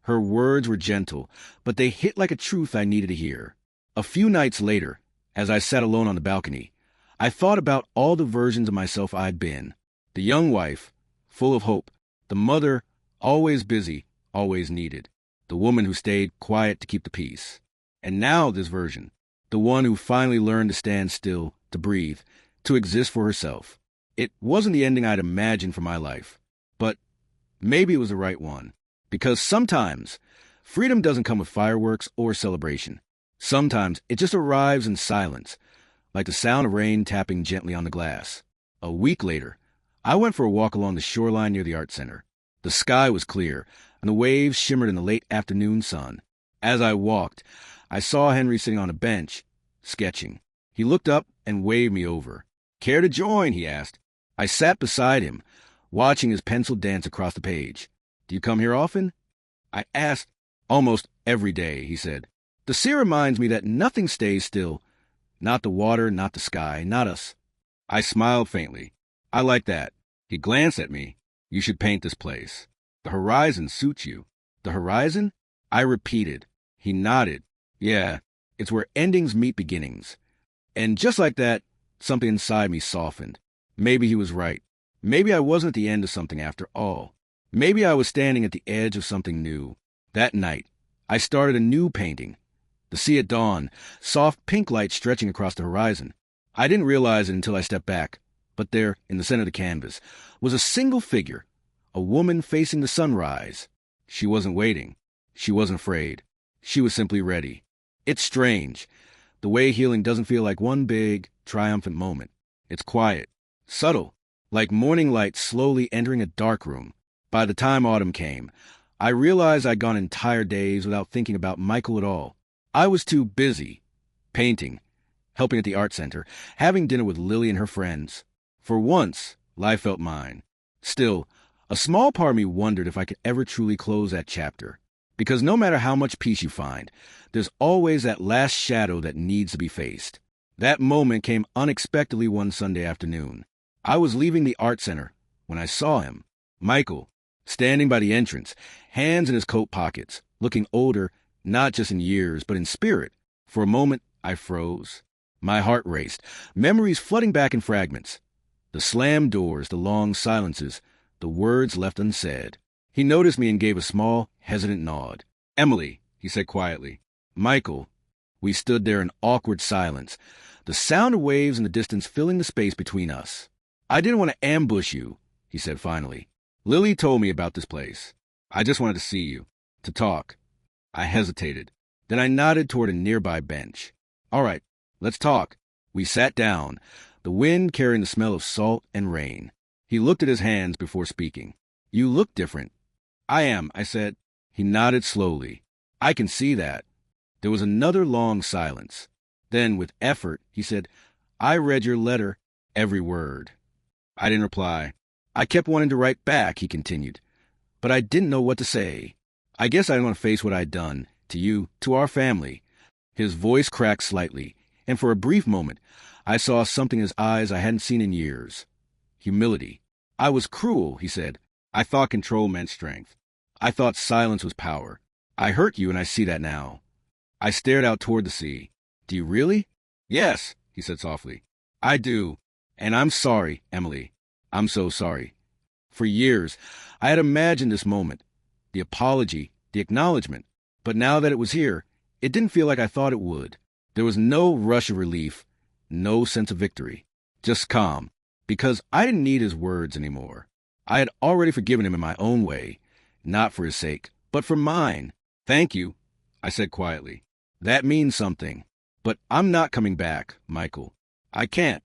Her words were gentle, but they hit like a truth I needed to hear. A few nights later, as I sat alone on the balcony, I thought about all the versions of myself I'd been. The young wife, full of hope. The mother, always busy, always needed. The woman who stayed quiet to keep the peace. And now this version, the one who finally learned to stand still, to breathe, to exist for herself. It wasn't the ending I'd imagined for my life, but maybe it was the right one. Because sometimes, freedom doesn't come with fireworks or celebration. Sometimes it just arrives in silence, like the sound of rain tapping gently on the glass. A week later, I went for a walk along the shoreline near the art center. The sky was clear, and the waves shimmered in the late afternoon sun. As I walked, I saw Henry sitting on a bench, sketching. He looked up and waved me over. "Care to join?" he asked. I sat beside him, watching his pencil dance across the page. "Do you come here often?" I asked. "Almost every day," he said. "The sea reminds me that nothing stays still. Not the water, not the sky, not us." I smiled faintly. "I like that." He glanced at me. "You should paint this place. The horizon suits you." "The horizon?" I repeated. He nodded. "Yeah, it's where endings meet beginnings." And just like that, something inside me softened. Maybe he was right. Maybe I wasn't at the end of something after all. Maybe I was standing at the edge of something new. That night, I started a new painting. The sea at dawn, soft pink light stretching across the horizon. I didn't realize it until I stepped back, but there, in the center of the canvas, was a single figure, a woman facing the sunrise. She wasn't waiting. She wasn't afraid. She was simply ready. It's strange, the way healing doesn't feel like one big, triumphant moment. It's quiet, subtle, like morning light slowly entering a dark room. By the time autumn came, I realized I'd gone entire days without thinking about Michael at all. I was too busy, painting, helping at the art center, having dinner with Lily and her friends. For once, life felt mine. Still, a small part of me wondered if I could ever truly close that chapter. Because no matter how much peace you find, there's always that last shadow that needs to be faced. That moment came unexpectedly one Sunday afternoon. I was leaving the art center when I saw him, Michael, standing by the entrance, hands in his coat pockets, looking older, not just in years, but in spirit. For a moment, I froze. My heart raced, memories flooding back in fragments. The slammed doors, the long silences, the words left unsaid. He noticed me and gave a small, hesitant nod. "Emily," he said quietly. "Michael." We stood there in awkward silence, the sound of waves in the distance filling the space between us. "I didn't want to ambush you," he said finally. "Lily told me about this place. I just wanted to see you, to talk." I hesitated. Then I nodded toward a nearby bench. "All right, let's talk." We sat down, the wind carrying the smell of salt and rain. He looked at his hands before speaking. You look different. I am, I said. He nodded slowly. I can see that. There was another long silence. Then, with effort, he said, I read your letter, every word. I didn't reply. I kept wanting to write back, he continued, but I didn't know what to say. I guess I didn't want to face what I'd done, to you, to our family. His voice cracked slightly, and for a brief moment, I saw something in his eyes I hadn't seen in years. Humility. I was cruel, he said. I thought control meant strength. I thought silence was power. I hurt you, and I see that now. I stared out toward the sea. Do you really? Yes, he said softly. I do. And I'm sorry, Emily. I'm so sorry. For years, I had imagined this moment, the apology, the acknowledgement. But now that it was here, it didn't feel like I thought it would. There was no rush of relief, no sense of victory, just calm, because I didn't need his words anymore. I had already forgiven him in my own way, not for his sake, but for mine. Thank you, I said quietly. That means something. But I'm not coming back, Michael. I can't.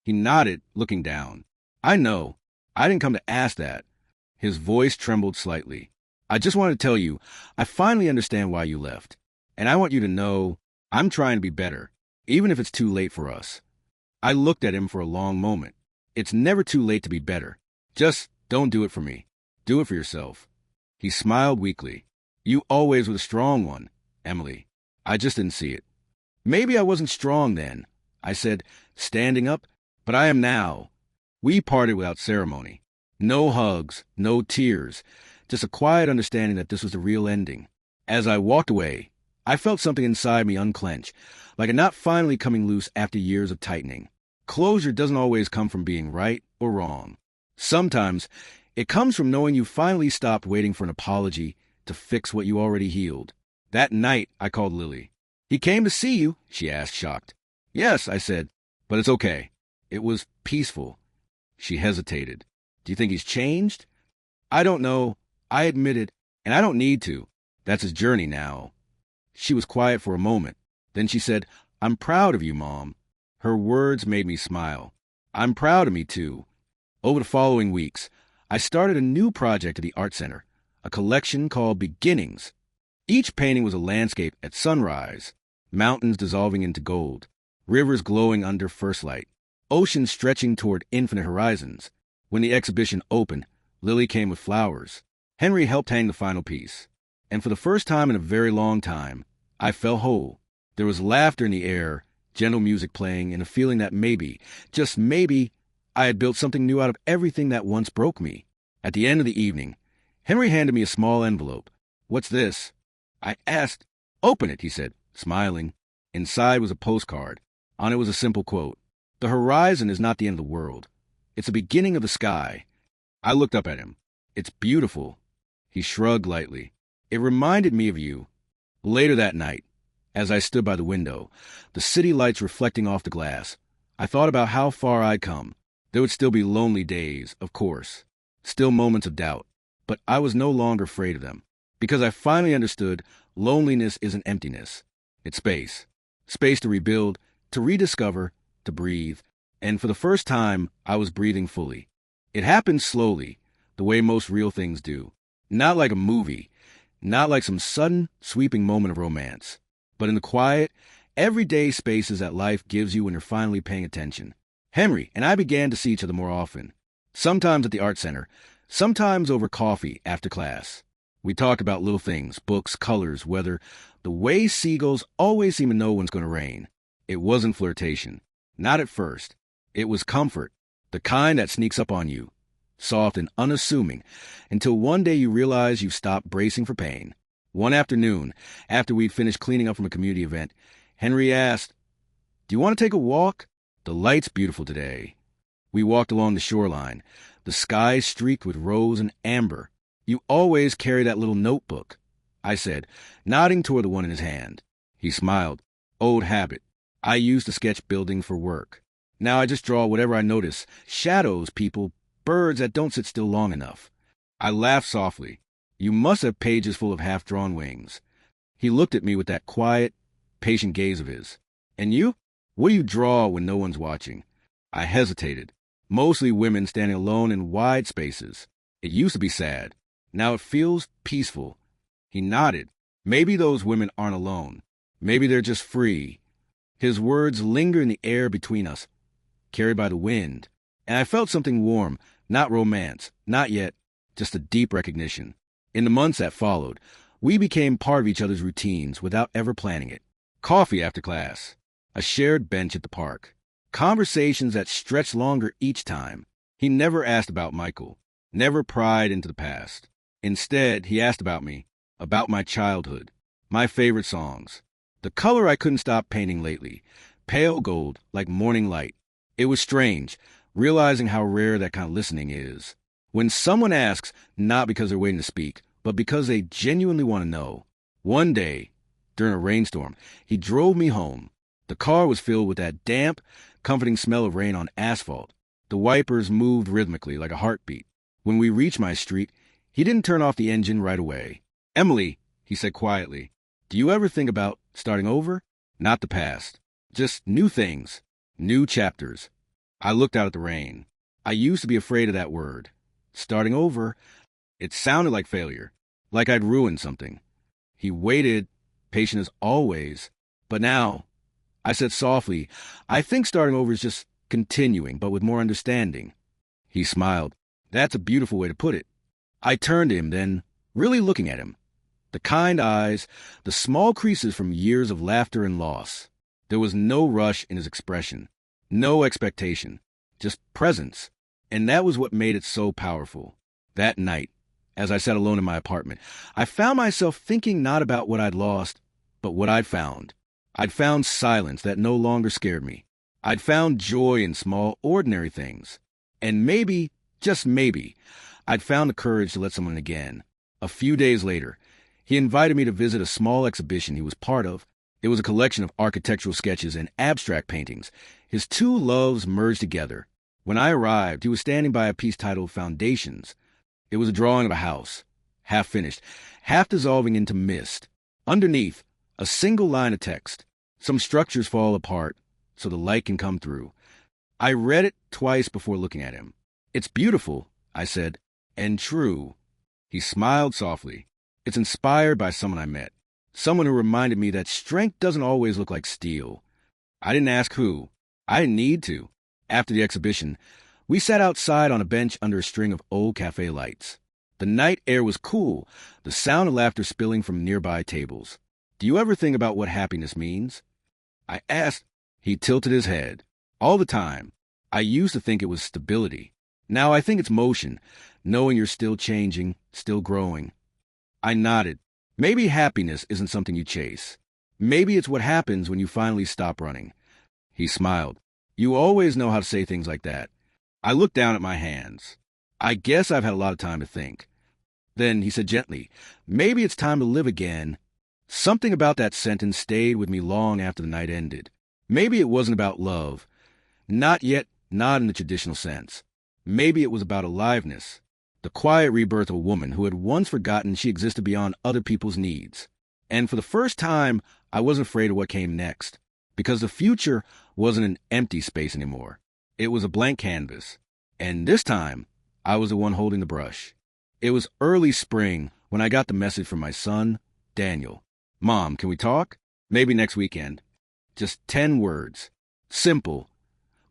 He nodded, looking down. I know. I didn't come to ask that. His voice trembled slightly. I just wanted to tell you, I finally understand why you left. And I want you to know I'm trying to be better, even if it's too late for us. I looked at him for a long moment. It's never too late to be better. Just don't do it for me. Do it for yourself. He smiled weakly. You always were the strong one, Emily. I just didn't see it. Maybe I wasn't strong then, I said, standing up, but I am now. We parted without ceremony. No hugs, no tears, just a quiet understanding that this was the real ending. As I walked away, I felt something inside me unclench, like a knot finally coming loose after years of tightening. Closure doesn't always come from being right or wrong. Sometimes it comes from knowing you finally stopped waiting for an apology to fix what you already healed. That night, I called Lily. He came to see you, she asked, shocked. Yes, I said, but it's okay. It was peaceful. She hesitated. Do you think he's changed? I don't know. I admitted, and I don't need to. That's his journey now. She was quiet for a moment. Then she said, I'm proud of you, Mom. Her words made me smile. I'm proud of me, too. Over the following weeks, I started a new project at the Art Center, a collection called Beginnings. Each painting was a landscape at sunrise, mountains dissolving into gold, rivers glowing under first light, oceans stretching toward infinite horizons. When the exhibition opened, Lily came with flowers. Henry helped hang the final piece. And for the first time in a very long time, I felt whole. There was laughter in the air, gentle music playing, and a feeling that maybe, just maybe, I had built something new out of everything that once broke me. At the end of the evening, Henry handed me a small envelope. What's this? I asked. Open it, he said, smiling. Inside was a postcard. On it was a simple quote. The horizon is not the end of the world. It's the beginning of the sky. I looked up at him. It's beautiful. He shrugged lightly. It reminded me of you. Later that night, as I stood by the window, the city lights reflecting off the glass, I thought about how far I'd come. There would still be lonely days, of course. Still moments of doubt. But I was no longer afraid of them. Because I finally understood loneliness isn't emptiness. It's space. Space to rebuild, to rediscover, to breathe. And for the first time, I was breathing fully. It happened slowly, the way most real things do. Not like a movie, not like some sudden, sweeping moment of romance, but in the quiet, everyday spaces that life gives you when you're finally paying attention. Henry and I began to see each other more often. Sometimes at the art center, sometimes over coffee after class. We talked about little things, books, colors, weather, the way seagulls always seem to know when it's going to rain. It wasn't flirtation. Not at first. It was comfort, the kind that sneaks up on you, soft and unassuming, until one day you realize you've stopped bracing for pain. One afternoon, after we'd finished cleaning up from a community event, Henry asked, Do you want to take a walk? The light's beautiful today. We walked along the shoreline, the sky streaked with rose and amber. You always carry that little notebook, I said, nodding toward the one in his hand. He smiled. Old habit. I used to sketch building for work. Now I just draw whatever I notice. Shadows, people, birds that don't sit still long enough. I laughed softly. You must have pages full of half-drawn wings. He looked at me with that quiet, patient gaze of his. And you? What do you draw when no one's watching? I hesitated. Mostly women standing alone in wide spaces. It used to be sad. Now it feels peaceful. He nodded. Maybe those women aren't alone. Maybe they're just free. His words linger in the air between us, carried by the wind. And I felt something warm, not romance, not yet, just a deep recognition. In the months that followed, we became part of each other's routines without ever planning it. Coffee after class, a shared bench at the park, conversations that stretched longer each time. He never asked about Michael, never pried into the past. Instead, he asked about me, about my childhood, my favorite songs, the color I couldn't stop painting lately, pale gold like morning light. It was strange, realizing how rare that kind of listening is. When someone asks, not because they're waiting to speak, but because they genuinely want to know. One day, during a rainstorm, he drove me home. The car was filled with that damp, comforting smell of rain on asphalt. The wipers moved rhythmically like a heartbeat. When we reached my street, he didn't turn off the engine right away. "Emily," he said quietly, "do you ever think about starting over? Not the past. Just new things, new chapters." I looked out at the rain. I used to be afraid of that word. Starting over, it sounded like failure, like I'd ruined something. He waited, patient as always. But now, I said softly, "I think starting over is just continuing, but with more understanding." He smiled. "That's a beautiful way to put it." I turned to him then, really looking at him. The kind eyes, the small creases from years of laughter and loss. There was no rush in his expression, no expectation, just presence. And that was what made it so powerful. That night, as I sat alone in my apartment, I found myself thinking not about what I'd lost, but what I'd found. I'd found silence that no longer scared me. I'd found joy in small, ordinary things. And maybe, just maybe, I'd found the courage to let someone in again. A few days later, he invited me to visit a small exhibition he was part of. It was a collection of architectural sketches and abstract paintings. His two loves merged together. When I arrived, he was standing by a piece titled Foundations. It was a drawing of a house, half finished, half dissolving into mist. Underneath, a single line of text. Some structures fall apart so the light can come through. I read it twice before looking at him. "It's beautiful," I said, "and true." He smiled softly. "It's inspired by someone I met, someone who reminded me that strength doesn't always look like steel." I didn't ask who. I didn't need to. After the exhibition, we sat outside on a bench under a string of old cafe lights. The night air was cool, the sound of laughter spilling from nearby tables. "Do you ever think about what happiness means?" I asked. He tilted his head. "All the time. I used to think it was stability. Now I think it's motion, knowing you're still changing, still growing." I nodded. "Maybe happiness isn't something you chase. Maybe it's what happens when you finally stop running." He smiled. "You always know how to say things like that." I looked down at my hands. "I guess I've had a lot of time to think." Then he said gently, "Maybe it's time to live again." Something about that sentence stayed with me long after the night ended. Maybe it wasn't about love. Not yet, not in the traditional sense. Maybe it was about aliveness. The quiet rebirth of a woman who had once forgotten she existed beyond other people's needs. And for the first time, I wasn't afraid of what came next. Because the future wasn't an empty space anymore. It was a blank canvas. And this time, I was the one holding the brush. It was early spring when I got the message from my son, Daniel. "Mom, can we talk? Maybe next weekend." Just 10 words. Simple,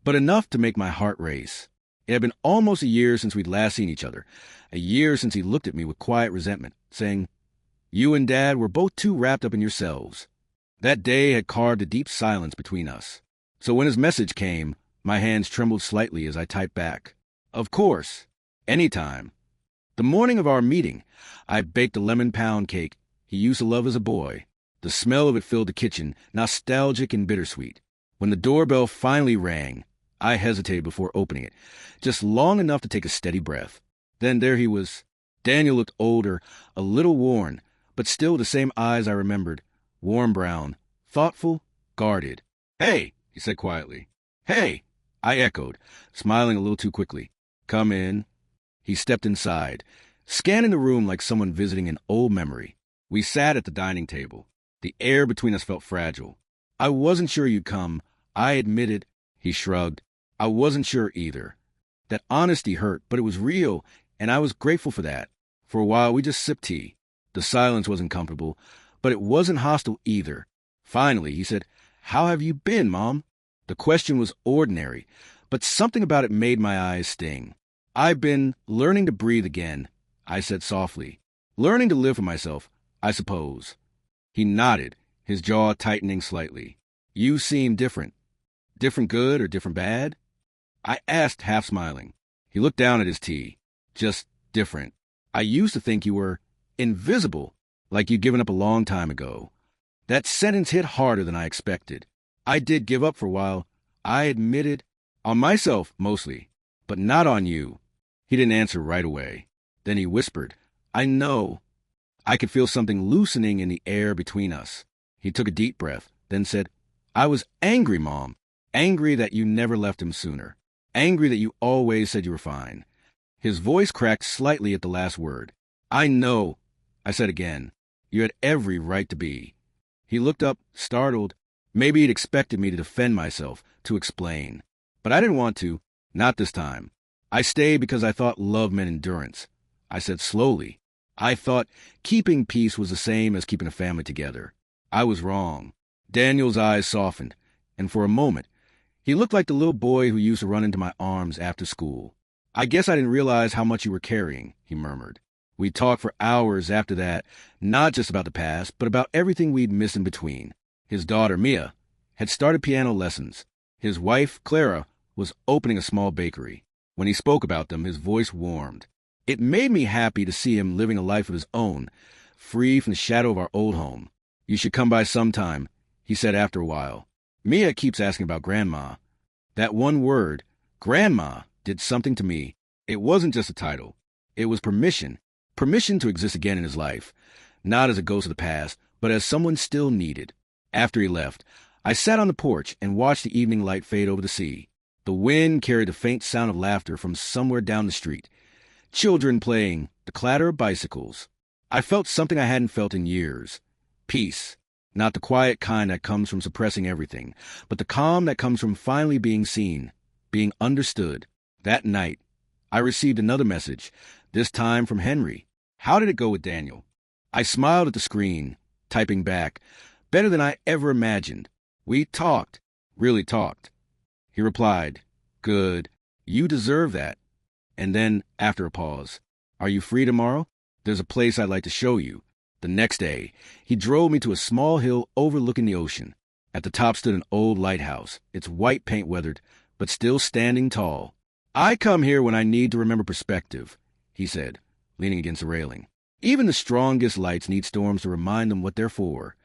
but enough to make my heart race. It had been almost a year since we'd last seen each other. A year since he looked at me with quiet resentment, saying, "You and Dad were both too wrapped up in yourselves." That day had carved a deep silence between us. So when his message came, my hands trembled slightly as I typed back, "Of course, anytime." The morning of our meeting, I baked a lemon pound cake he used to love as a boy. The smell of it filled the kitchen, nostalgic and bittersweet. When the doorbell finally rang, I hesitated before opening it, just long enough to take a steady breath. Then there he was. Daniel looked older, a little worn, but still the same eyes I remembered. Warm brown, thoughtful, guarded. "Hey," he said quietly. "Hey," I echoed, smiling a little too quickly. "Come in." He stepped inside, scanning the room like someone visiting an old memory. We sat at the dining table. The air between us felt fragile. "I wasn't sure you'd come," I admitted. He shrugged. "I wasn't sure either." That honesty hurt, but it was real, and I was grateful for that. For a while, we just sipped tea. The silence wasn't comfortable, but it wasn't hostile either. Finally, he said, "How have you been, Mom?" The question was ordinary, but something about it made my eyes sting. "I've been learning to breathe again," I said softly. "Learning to live for myself, I suppose." He nodded, his jaw tightening slightly. "You seem different." "Different good or different bad?" I asked, half smiling. He looked down at his tea. "Just different. I used to think you were invisible, like you'd given up a long time ago." That sentence hit harder than I expected. I did give up for a while, I admitted, on myself mostly, but not on you. He didn't answer right away. Then he whispered, "I know." I could feel something loosening in the air between us. He took a deep breath, then said, "I was angry, Mom. Angry that you never left him sooner. Angry that you always said you were fine." His voice cracked slightly at the last word. "I know," I said again. "You had every right to be." He looked up, startled. Maybe he'd expected me to defend myself, to explain. But I didn't want to, not this time. I stayed because I thought love meant endurance. I said slowly, I thought keeping peace was the same as keeping a family together. I was wrong. Daniel's eyes softened, and for a moment, he looked like the little boy who used to run into my arms after school. "I guess I didn't realize how much you were carrying," he murmured. We talked for hours after that, not just about the past, but about everything we'd missed in between. His daughter, Mia, had started piano lessons. His wife, Clara, was opening a small bakery. When he spoke about them, his voice warmed. It made me happy to see him living a life of his own, free from the shadow of our old home. "You should come by sometime," he said after a while. "Mia keeps asking about Grandma." That one word, Grandma, did something to me. It wasn't just a title. It was permission. Permission to exist again in his life, not as a ghost of the past, but as someone still needed. After he left, I sat on the porch and watched the evening light fade over the sea. The wind carried the faint sound of laughter from somewhere down the street. Children playing, the clatter of bicycles. I felt something I hadn't felt in years. Peace. Not the quiet kind that comes from suppressing everything, but the calm that comes from finally being seen, being understood. That night, I received another message, this time from Henry. "How did it go with Daniel?" I smiled at the screen, typing back, "Better than I ever imagined. We talked, really talked." He replied, "Good. You deserve that." And then, after a pause, "Are you free tomorrow? There's a place I'd like to show you." The next day, he drove me to a small hill overlooking the ocean. At the top stood an old lighthouse, its white paint weathered, but still standing tall. "I come here when I need to remember perspective," he said, leaning against the railing. "Even the strongest lights need storms to remind them what they're for."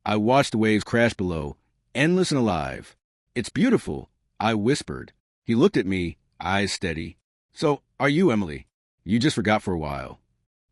I watched the waves crash below, endless and alive. "It's beautiful," I whispered. He looked at me, eyes steady. "So, are you, Emily? You just forgot for a while."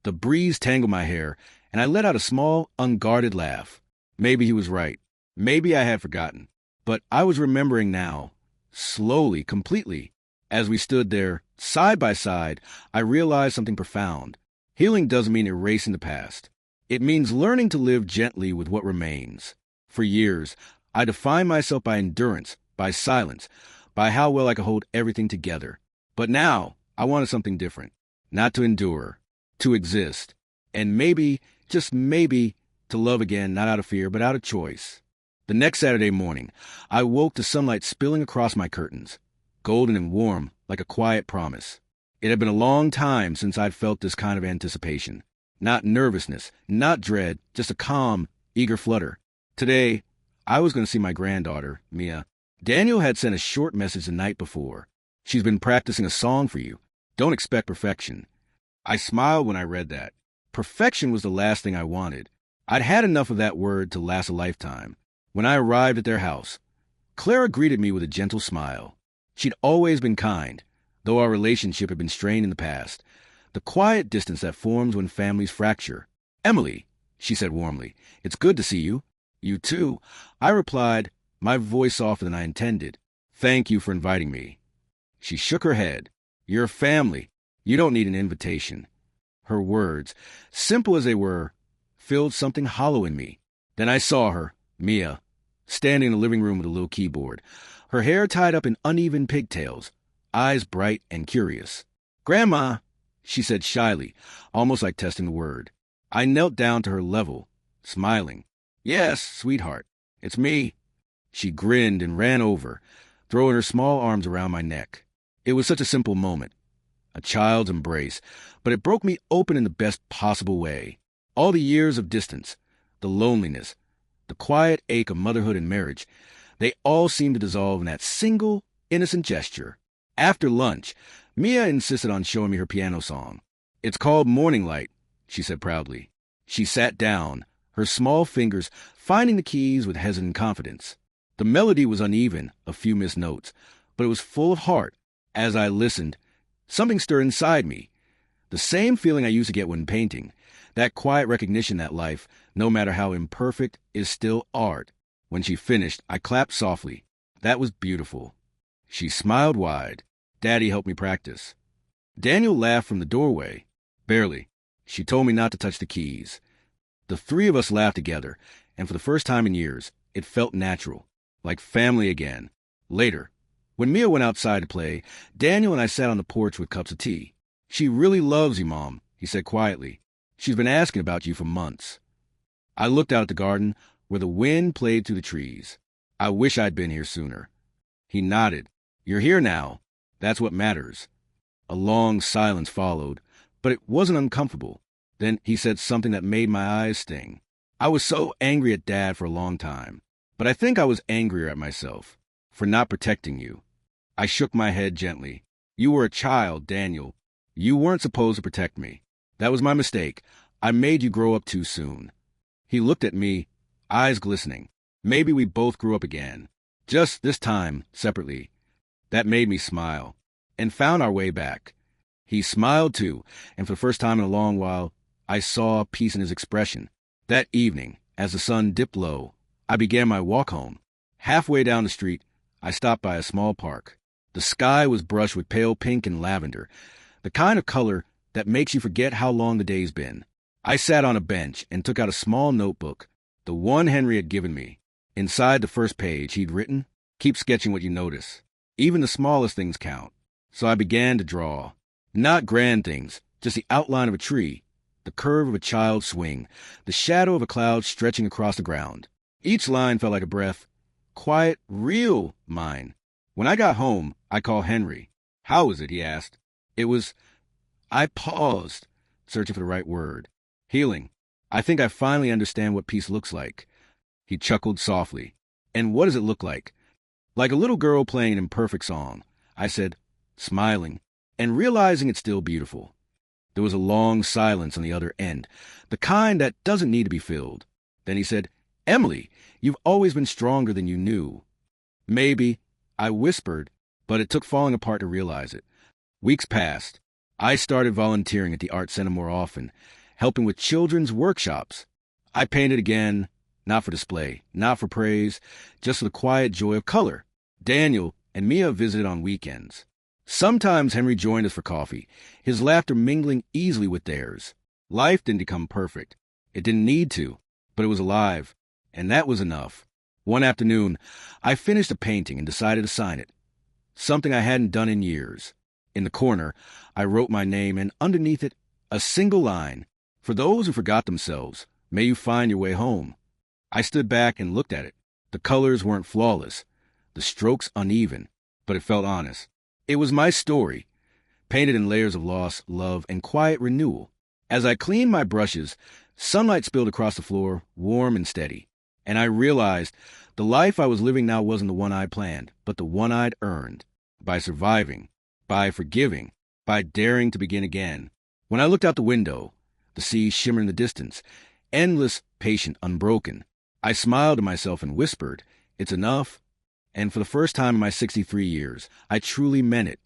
The breeze tangled my hair, and I let out a small, unguarded laugh. Maybe he was right. Maybe I had forgotten. But I was remembering now. Slowly, completely. As we stood there, side by side, I realized something profound. Healing doesn't mean erasing the past. It means learning to live gently with what remains. For years, I defined myself by endurance, by silence, by how well I could hold everything together. But now, I wanted something different. Not to endure, to exist. And maybe, just maybe, to love again, not out of fear, but out of choice. The next Saturday morning, I woke to sunlight spilling across my curtains, golden and warm, like a quiet promise. It had been a long time since I'd felt this kind of anticipation. Not nervousness, not dread, just a calm, eager flutter. Today, I was going to see my granddaughter, Mia. Daniel had sent a short message the night before. "She's been practicing a song for you. Don't expect perfection." I smiled when I read that. Perfection was the last thing I wanted. I'd had enough of that word to last a lifetime. When I arrived at their house, Clara greeted me with a gentle smile. She'd always been kind, though our relationship had been strained in the past. The quiet distance that forms when families fracture. "Emily," she said warmly, "it's good to see you." "You too." I replied, my voice softer than I intended. "Thank you for inviting me." She shook her head. "You're family. You don't need an invitation." Her words, simple as they were, filled something hollow in me. Then I saw her, Mia, standing in the living room with a little keyboard, her hair tied up in uneven pigtails, eyes bright and curious. "Grandma," she said shyly, almost like testing the word. I knelt down to her level, smiling. Yes, sweetheart, it's me. She grinned and ran over, throwing her small arms around my neck. It was such a simple moment, a child's embrace, but it broke me open in the best possible way. All the years of distance, the loneliness, the quiet ache of motherhood and marriage, they all seemed to dissolve in that single, innocent gesture. After lunch, Mia insisted on showing me her piano song. It's called Morning Light, she said proudly. She sat down, her small fingers finding the keys with hesitant confidence. The melody was uneven, a few missed notes, but it was full of heart. As I listened, something stirred inside me. The same feeling I used to get when painting, that quiet recognition that life, no matter how imperfect, is still art. When she finished, I clapped softly. That was beautiful. She smiled wide. Daddy helped me practice. Daniel laughed from the doorway. Barely. She told me not to touch the keys. The three of us laughed together, and for the first time in years, it felt natural, like family again. Later, when Mia went outside to play, Daniel and I sat on the porch with cups of tea. She really loves you, Mom, he said quietly. She's been asking about you for months. I looked out at the garden, where the wind played through the trees. I wish I'd been here sooner. He nodded. You're here now. That's what matters. A long silence followed, but it wasn't uncomfortable. Then he said something that made my eyes sting. I was so angry at Dad for a long time, but I think I was angrier at myself for not protecting you. I shook my head gently. You were a child, Daniel. You weren't supposed to protect me. That was my mistake. I made you grow up too soon. He looked at me, eyes glistening. Maybe we both grew up again. Just this time, separately. That made me smile, and found our way back. He smiled too, and for the first time in a long while, I saw peace in his expression. That evening, as the sun dipped low, I began my walk home. Halfway down the street, I stopped by a small park. The sky was brushed with pale pink and lavender, the kind of color that makes you forget how long the day's been. I sat on a bench and took out a small notebook, the one Henry had given me. Inside the first page, he'd written, "Keep sketching what you notice. Even the smallest things count." So I began to draw. Not grand things, just the outline of a tree, the curve of a child's swing, the shadow of a cloud stretching across the ground. Each line felt like a breath. Quiet, real mine. When I got home, I called Henry. "How is it?" he asked. It was... I paused, searching for the right word. "Healing. I think I finally understand what peace looks like." He chuckled softly. "And what does it look like?" "Like a little girl playing an imperfect song," I said, smiling, and realizing it's still beautiful. There was a long silence on the other end, the kind that doesn't need to be filled. Then he said, "Emily, you've always been stronger than you knew." "Maybe," I whispered, but it took falling apart to realize it. Weeks passed. I started volunteering at the art center more often, helping with children's workshops. I painted again, not for display, not for praise, just for the quiet joy of color. Daniel and Mia visited on weekends. Sometimes Henry joined us for coffee, his laughter mingling easily with theirs. Life didn't become perfect. It didn't need to, but it was alive, and that was enough. One afternoon, I finished a painting and decided to sign it, something I hadn't done in years. In the corner, I wrote my name, and underneath it, a single line, "For those who forgot themselves, may you find your way home." I stood back and looked at it. The colors weren't flawless, the strokes uneven, but it felt honest. It was my story, painted in layers of loss, love, and quiet renewal. As I cleaned my brushes, sunlight spilled across the floor, warm and steady, and I realized the life I was living now wasn't the one I planned, but the one I'd earned, by surviving, by forgiving, by daring to begin again. When I looked out the window, the sea shimmered in the distance, endless, patient, unbroken. I smiled to myself and whispered, "It's enough." And for the first time in my 63 years, I truly meant it.